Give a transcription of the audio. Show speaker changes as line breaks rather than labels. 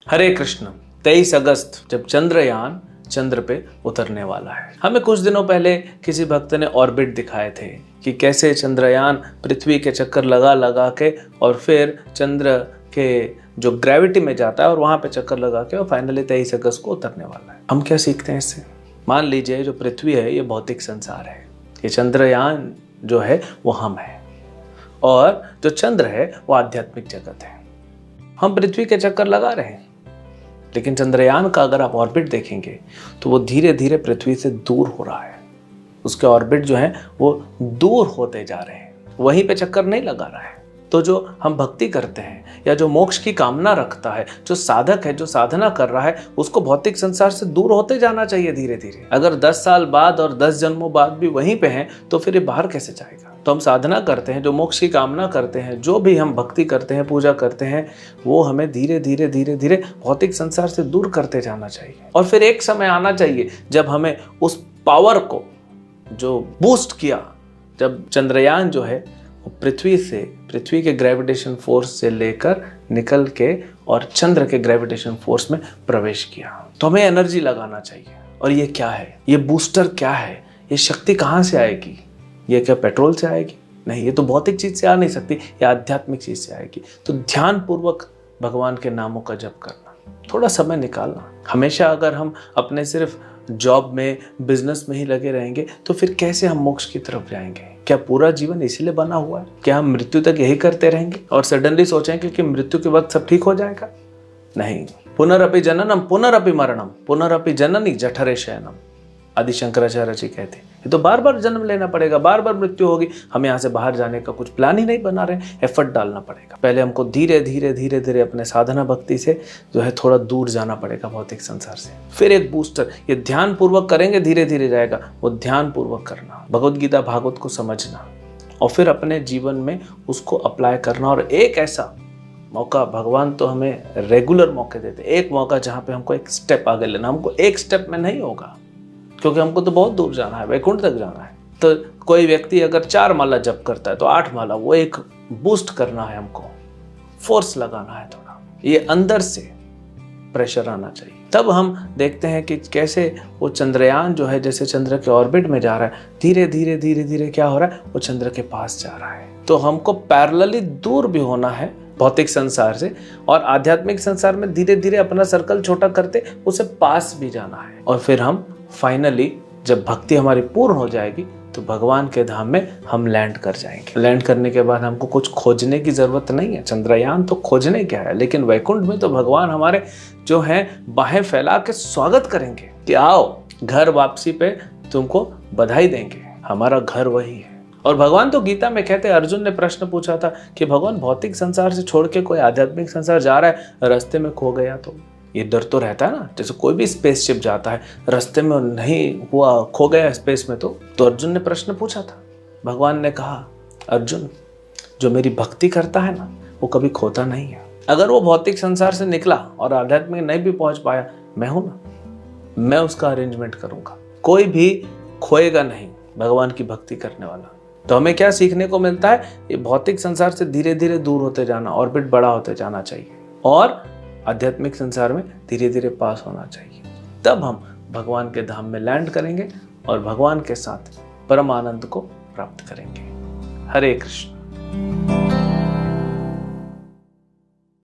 हरे कृष्ण। 23 अगस्त जब चंद्रयान चंद्र पे उतरने वाला है। हमें कुछ दिनों पहले किसी भक्त ने ऑर्बिट दिखाए थे कि कैसे चंद्रयान पृथ्वी के चक्कर लगा लगा के और फिर चंद्र के जो ग्रेविटी में जाता है और वहां पे चक्कर लगा के और फाइनली 23 अगस्त को उतरने वाला है। हम क्या सीखते हैं इससे? मान लीजिए जो पृथ्वी है ये भौतिक संसार है, ये चंद्रयान जो है वो हम है और जो चंद्र है वो आध्यात्मिक जगत है। हम पृथ्वी के चक्कर लगा रहे हैं, लेकिन चंद्रयान का अगर आप ऑर्बिट देखेंगे तो वो धीरे धीरे पृथ्वी से दूर हो रहा है। उसके ऑर्बिट जो है वो दूर होते जा रहे हैं, वहीं पे चक्कर नहीं लगा रहा है। तो जो हम भक्ति करते हैं या जो मोक्ष की कामना रखता है, जो साधक है, जो साधना कर रहा है, उसको भौतिक संसार से दूर होते जाना चाहिए धीरे धीरे। अगर 10 साल बाद और 10 जन्मों बाद भी वहीं पे हैं तो फिर ये बाहर कैसे जाएगा? तो हम साधना करते हैं, जो मोक्ष की कामना करते हैं, जो भी हम भक्ति करते हैं, पूजा करते हैं, वो हमें धीरे धीरे धीरे धीरे भौतिक संसार से दूर करते जाना चाहिए। और फिर एक समय आना चाहिए जब हमें उस पावर को जो बूस्ट किया, जब चंद्रयान जो है पृथ्वी के ग्रेविटेशन फोर्स से लेकर निकल के और चंद्र के ग्रेविटेशन फोर्स में प्रवेश किया, तो हमें एनर्जी लगाना चाहिए। और ये क्या है? ये बूस्टर क्या है? ये शक्ति कहाँ से आएगी? ये क्या पेट्रोल से आएगी? नहीं, ये तो भौतिक चीज से आ नहीं सकती, ये आध्यात्मिक चीज से आएगी। तो ध्यान पूर्वक भगवान के नामों का जप करना, थोड़ा समय निकालना। हमेशा अगर हम अपने सिर्फ जॉब में, बिजनेस में ही लगे रहेंगे तो फिर कैसे हम मोक्ष की तरफ जाएंगे? क्या पूरा जीवन इसीलिए बना हुआ है? क्या हम मृत्यु तक यही करते रहेंगे और सडनली सोचेंगे कि मृत्यु के वक्त सब ठीक हो जाएगा? नहीं। पुनरअपि जननम पुनरअपि मरणम पुनरअपि जननी जठरे शयनम, आदि शंकराचार्य जी कहते हैं। ये तो बार बार जन्म लेना पड़ेगा, बार बार मृत्यु होगी। हम यहाँ से बाहर जाने का कुछ प्लान ही नहीं बना रहे, एफर्ट डालना पड़ेगा। पहले हमको धीरे धीरे धीरे धीरे अपने साधना भक्ति से जो है थोड़ा दूर जाना पड़ेगा भौतिक संसार से। फिर एक बूस्टर, ये ध्यान पूर्वक करेंगे धीरे धीरे जाएगा। वो ध्यान पूर्वक करना, भगवद गीता भागवत को समझना और फिर अपने जीवन में उसको अप्लाई करना। और एक ऐसा मौका, भगवान तो हमें रेगुलर मौके देते, एक मौका जहाँ पे हमको एक स्टेप आगे लेना। हमको एक स्टेप में नहीं होगा, क्योंकि हमको तो बहुत दूर जाना है, वैकुंठ तक जाना है। तो कोई व्यक्ति अगर 4 माला जप करता है तो 8 माला, वो एक बूस्ट करना है, हमको फोर्स लगाना है थोड़ा, ये अंदर से प्रेशर आना चाहिए। तब हम देखते हैं कि कैसे वो चंद्रयान जो है जैसे चंद्र के ऑर्बिट में जा रहा है, धीरे धीरे धीरे धीरे क्या हो रहा है, वो चंद्र के पास जा रहा है। तो हमको पैरेलली दूर भी होना है भौतिक संसार से और आध्यात्मिक संसार में धीरे धीरे अपना सर्कल छोटा करते उसे पास भी जाना है। और फिर हम फाइनली जब भक्ति हमारी पूर्ण हो जाएगी तो भगवान के धाम में हम लैंड कर जाएंगे। लैंड करने के बाद हमको कुछ खोजने की जरूरत नहीं है। चंद्रयान तो खोजने क्या है, लेकिन वैकुंठ में तो भगवान हमारे जो है बाहें फैला के स्वागत करेंगे कि आओ, घर वापसी पे तुमको बधाई देंगे। हमारा घर वही है। और भगवान तो गीता में कहते हैं, अर्जुन ने प्रश्न पूछा था कि भगवान भौतिक संसार से छोड़ के कोई आध्यात्मिक संसार जा रहा है, रास्ते में खो गया तो? ये डर तो रहता है ना, जैसे कोई भी स्पेसशिप जाता है, रास्ते में नहीं हुआ, खो गया स्पेस में तो अर्जुन ने प्रश्न पूछा था। भगवान ने कहा, अर्जुन जो मेरी भक्ति करता है ना वो कभी खोता नहीं है। अगर वो भौतिक संसार से निकला और आध्यात्मिक नहीं भी पहुंच पाया, मैं हूं ना, मैं उसका अरेंजमेंट करूंगा। कोई भी खोएगा नहीं भगवान की भक्ति करने वाला। तो हमें क्या सीखने को मिलता है? ये भौतिक संसार से धीरे धीरे दूर होते जाना, ऑर्बिट बड़ा होते जाना चाहिए और आध्यात्मिक संसार में धीरे धीरे पास होना चाहिए। तब हम भगवान के धाम में लैंड करेंगे और भगवान के साथ परम आनंद को प्राप्त करेंगे। हरे कृष्ण।